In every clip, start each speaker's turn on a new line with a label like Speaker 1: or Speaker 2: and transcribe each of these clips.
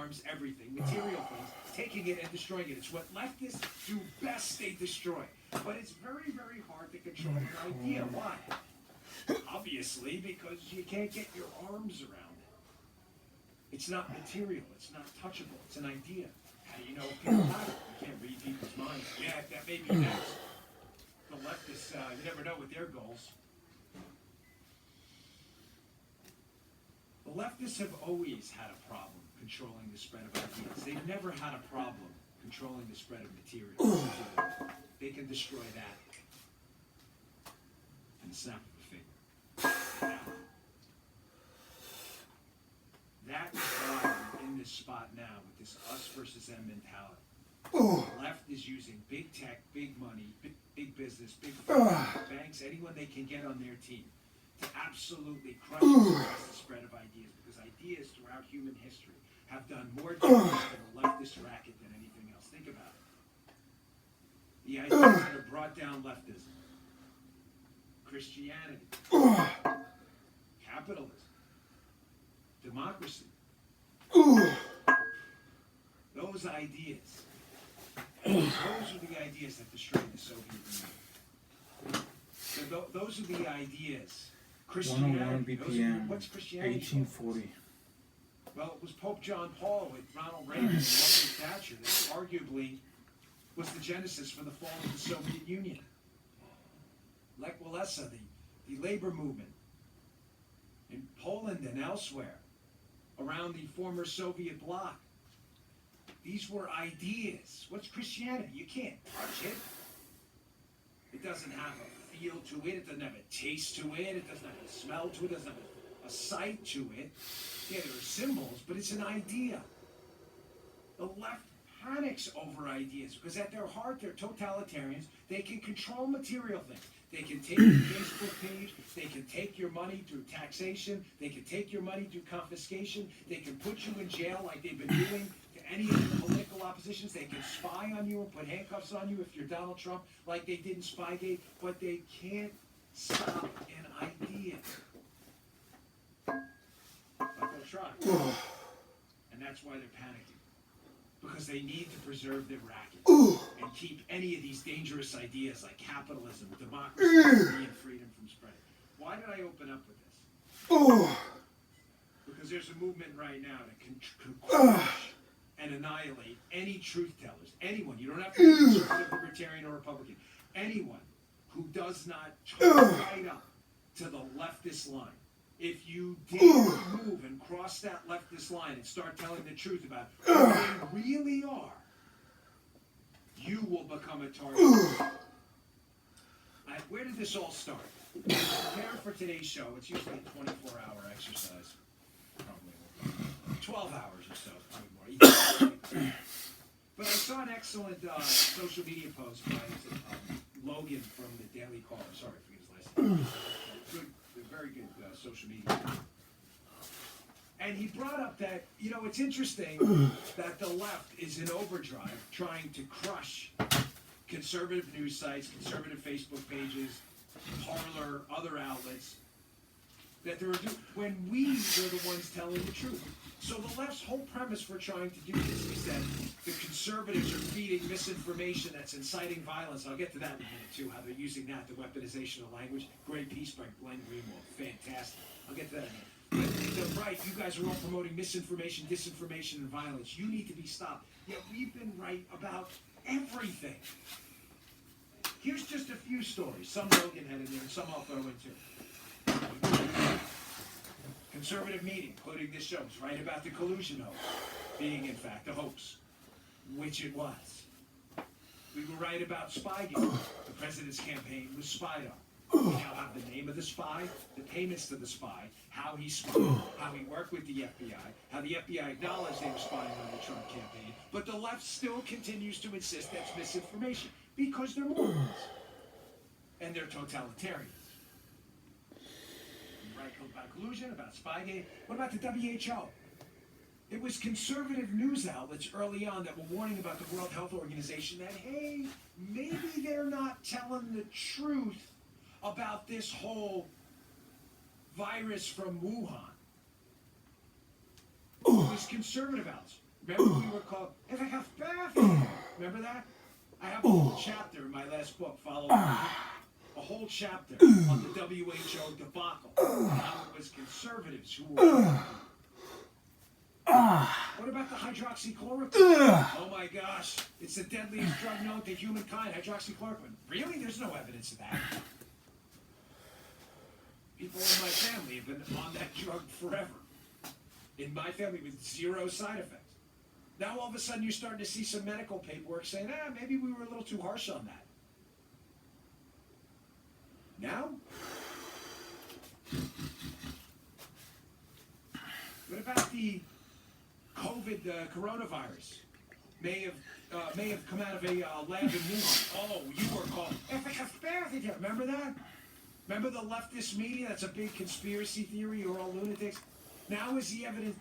Speaker 1: arms, everything, material things, taking it and destroying it. It's what leftists do best, they destroy. But it's very, very hard to control an idea. Why? Obviously, because you can't get your arms around it. It's not material. It's not touchable. It's an idea. How do you know if people have it? You can't read people's minds. Yeah, that may be next. The leftists, you never know with their goals. The leftists have always had a problem controlling the spread of ideas. They've never had a problem controlling the spread of material. They can destroy that in the snap of a finger. That is why we're in this spot now with this us versus them mentality. The left is using big tech, big money, big business, big banks, anyone they can get on their team to absolutely crush the spread of ideas, because ideas throughout human history have done more damage to the leftist racket than anything else. Think about it. The ideas that have brought down leftism, Christianity, capitalism, democracy, those ideas, those are the ideas that destroyed the Soviet Union. So those are the ideas. Christianity.
Speaker 2: 101 BPM.
Speaker 1: What's Christianity?
Speaker 2: 1840.
Speaker 1: Well, it was Pope John Paul with Ronald Reagan and Margaret Thatcher that arguably was the genesis for the fall of the Soviet Union. Lech Walesa, the labor movement in Poland and elsewhere around the former Soviet bloc. These were ideas. What's Christianity? You can't touch it. It doesn't have a feel to it. It doesn't have a taste to it. It doesn't have a smell to it. It doesn't have a sight to it. Yeah, there are symbols, but it's an idea. The left panics over ideas because at their heart, they're totalitarians. They can control material things. They can take your Facebook page. They can take your money through taxation. They can take your money through confiscation. They can put you in jail like they've been doing to any of the political oppositions. They can spy on you and put handcuffs on you if you're Donald Trump, like they did in Spygate. But they can't stop an idea. But they'll try. And that's why they're panicking. Because they need to preserve their racket and keep any of these dangerous ideas like capitalism, democracy, and freedom from spreading. Why did I open up with this? Because there's a movement right now that can crush and annihilate any truth tellers. Anyone. You don't have to be conservative, libertarian, or Republican. Anyone who does not turn right up to the leftist line. If you dare move and cross that leftist line and start telling the truth about who they really are, you will become a target. Where did this all start? Prepare for today's show. It's usually a 24-hour exercise. Probably 12 hours or so, probably more. But I saw an excellent social media post by Logan from the Daily Caller. Sorry, I forget his last name. Good. Very good social media. And he brought up that, you know, it's interesting that the left is in overdrive trying to crush conservative news sites, conservative Facebook pages, Parler, other outlets, that they're when we were the ones telling the truth. So the left's whole premise for trying to do this is that the conservatives are feeding misinformation that's inciting violence. I'll get to that in a minute, too, how they're using that, the weaponization of language. Great piece by Glenn Greenwald. Fantastic. I'll get to that in a minute. But the right, you guys are all promoting misinformation, disinformation, and violence. You need to be stopped. Yet we've been right about everything. Here's just a few stories. Some Logan had in there, and some I'll throw in, too. Conservative meeting, including this show, was right about the collusion hoax being, in fact, a hoax, which it was. We were right about Spygate. The president's campaign was spied on. We now have the name of the spy, the payments to the spy, how he spied, how he worked with the FBI, how the FBI acknowledged they were spying on the Trump campaign, but the left still continues to insist that's misinformation because they're morons and they're totalitarians. Right about collusion, about Spygate. What about the WHO? It was conservative news outlets early on that were warning about the World Health Organization that, hey, maybe they're not telling the truth about this whole virus from Wuhan. It was conservative outlets. Remember we were called, if I have bathing. Remember that? I have a whole chapter in my last book, Follow Up. A whole chapter on the WHO debacle. How it was conservatives who were. What about the hydroxychloroquine? Oh my gosh, it's the deadliest drug known to humankind, hydroxychloroquine. Really? There's no evidence of that. People in my family have been on that drug forever. In my family with zero side effects. Now all of a sudden you're starting to see some medical paperwork saying, maybe we were a little too harsh on that. Now? What about the COVID, coronavirus? May have come out of a lab in Wuhan. Oh, you were called. Remember that? Remember the leftist media? That's a big conspiracy theory. You're all lunatics. Now is the evidence.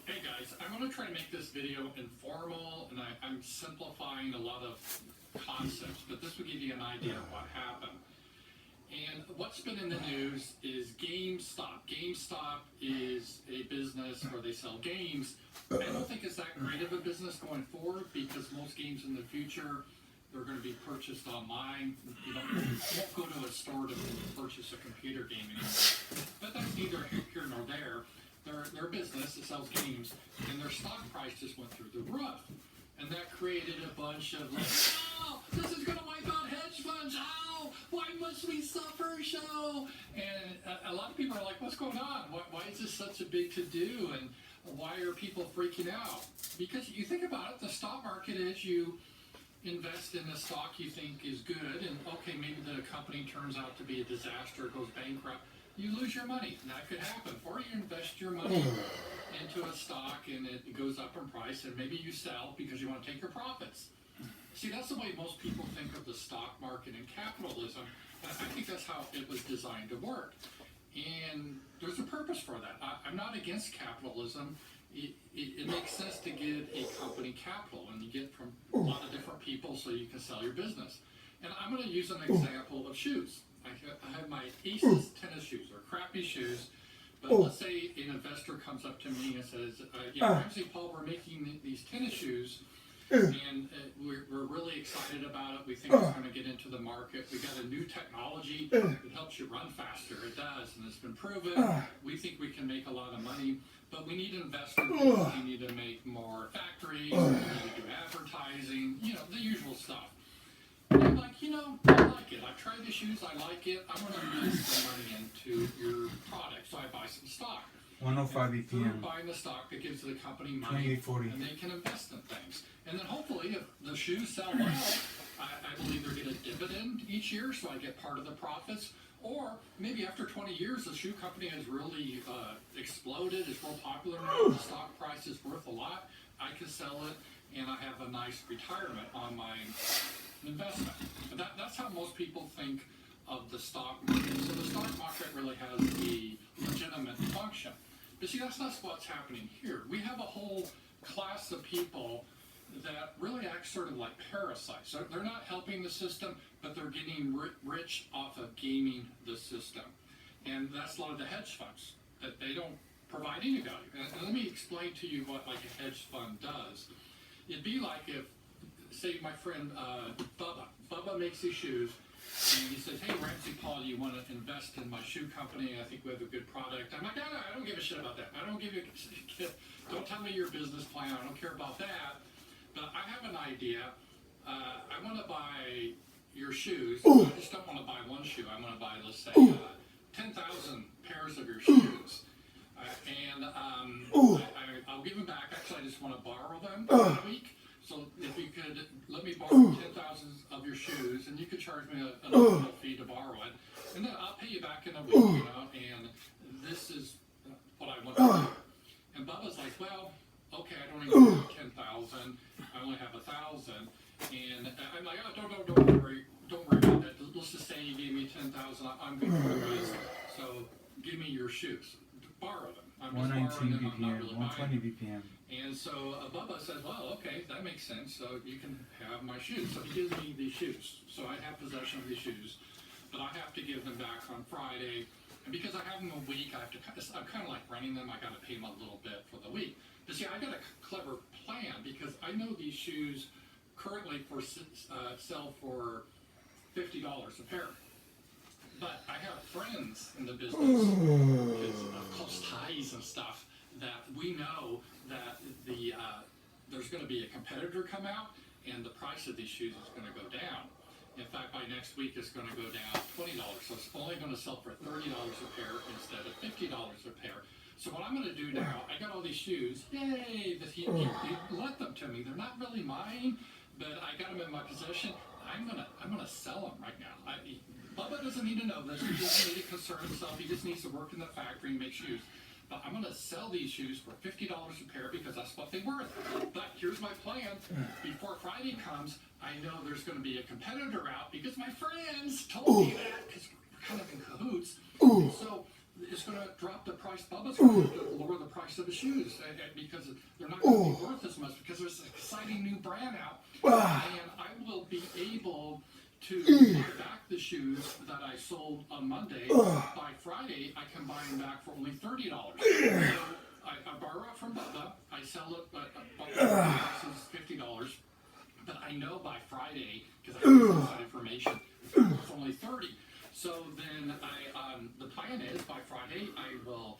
Speaker 2: Hey guys, I'm going to try to make this video informal, and I'm simplifying a lot of concepts, but this will give you an idea of what happened. And what's been in the news is GameStop. GameStop is a business where they sell games. I don't think it's that great of a business going forward, because most games in the future, they're going to be purchased online. You won't go to a store to purchase a computer game anymore. But that's neither here nor there. Their business that sells games, and their stock price just went through the roof. And that created a bunch of like, oh, this is going to wipe out hedge funds. Oh, why must we suffer so? And a lot of people are like, what's going on? Why is this such a big to-do? And why are people freaking out? Because you think about it, the stock market is you invest in a stock you think is good, and okay, maybe the company turns out to be a disaster, goes bankrupt, you lose your money. That could happen. Or you invest your money into a stock and it goes up in price, and maybe you sell because you want to take your profits. See, that's the way most people think of the stock market and capitalism. And I think that's how it was designed to work. And there's a purpose for that. I'm not against capitalism. It makes sense to give a company capital, and you get from a lot of different people so you can sell your business. And I'm going to use an example of shoes. I have my Aces tennis shoes. They're crappy shoes, but let's say an investor comes up to me and says, Ramsey, Paul, we're making these tennis shoes, and we're really excited about it. We think it's going to get into the market. We got a new technology that helps you run faster. It does, and it's been proven. We think we can make a lot of money, but we need investors. We need to make more factories. We need to do advertising. The usual stuff. And I'm like, I like it. I've tried the shoes. I like it. I want to invest some money into your product, so I buy some stock.
Speaker 3: 105
Speaker 2: Through
Speaker 3: BPM.
Speaker 2: buying the stock, that gives the company money,
Speaker 3: 2840.
Speaker 2: and they can invest in things. And then hopefully, if the shoes sell well, I believe they're get a dividend each year, so I get part of the profits. Or maybe after 20 years, the shoe company has really exploded. It's more popular now. The stock price is worth a lot. I can sell it, and I have a nice retirement on my investment. That's how most people think of the stock market. So the stock market really has a legitimate function. But see, that's not what's happening here. We have a whole class of people that really act sort of like parasites. So they're not helping the system, but they're getting rich off of gaming the system. And that's a lot of the hedge funds, that they don't provide any value. And let me explain to you what like a hedge fund does. It'd be like if, say, my friend Bubba makes these shoes, and he says, hey, Ramsey, Paul, you want to invest in my shoe company? I think we have a good product. I'm like, no, I don't give a shit about that. Don't tell me your business plan. I don't care about that. But I have an idea. I want to buy your shoes. I just don't want to buy one shoe. I want to buy, let's say, 10,000 pairs of your shoes. I'll give them back. Actually, I just want to borrow them for a week. So if you could let me borrow 10,000 of your shoes, and you could charge me a nominal fee to borrow it, and then I'll pay you back in a week, and this is what I want to do. And Bubba's like, well, okay, I don't even have 10,000, I only have 1,000, and I'm like, oh, don't worry about that. Let's just say you gave me 10,000, I'm good for the rest, so give me your shoes, borrow them. I'm just
Speaker 3: 119
Speaker 2: borrowing them, I'm not
Speaker 3: BPM,
Speaker 2: really
Speaker 3: 120
Speaker 2: buying them.
Speaker 3: BPM.
Speaker 2: And so Bubba says, well, okay, that makes sense. So you can have my shoes. So he gives me these shoes. So I have possession of these shoes, but I have to give them back on Friday. And because I have them a week, I'm kind of like renting them. I got to pay them a little bit for the week. But see, I got a clever plan because I know these shoes currently sell for $50 a pair. But I have friends in the business, because of close ties and stuff, that we know that there's going to be a competitor come out, and the price of these shoes is going to go down. In fact, by next week, it's going to go down $20. So it's only going to sell for $30 a pair instead of $50 a pair. So what I'm going to do now, I got all these shoes. Yay! He lent them to me. They're not really mine, but I got them in my possession. I'm gonna sell them right now. Bubba doesn't need to know this. He doesn't need to concern himself. He just needs to work in the factory and make shoes. But I'm going to sell these shoes for $50 a pair because that's what they're worth. But here's my plan. Before Friday comes, I know there's going to be a competitor out because my friends told me that, because we're kind of in cahoots. And so it's going to drop the price. Bubba's going to lower the price of the shoes because they're not going to be worth as much because there's an exciting new brand out. And I will be able to buy back the shoes that I sold on Monday. By Friday, I can buy them back for only $30. So I borrow it from Bubba. I sell it, but Bubba's price is $50. But I know by Friday, because I have that information, it's only $30. So then the plan is by Friday, I will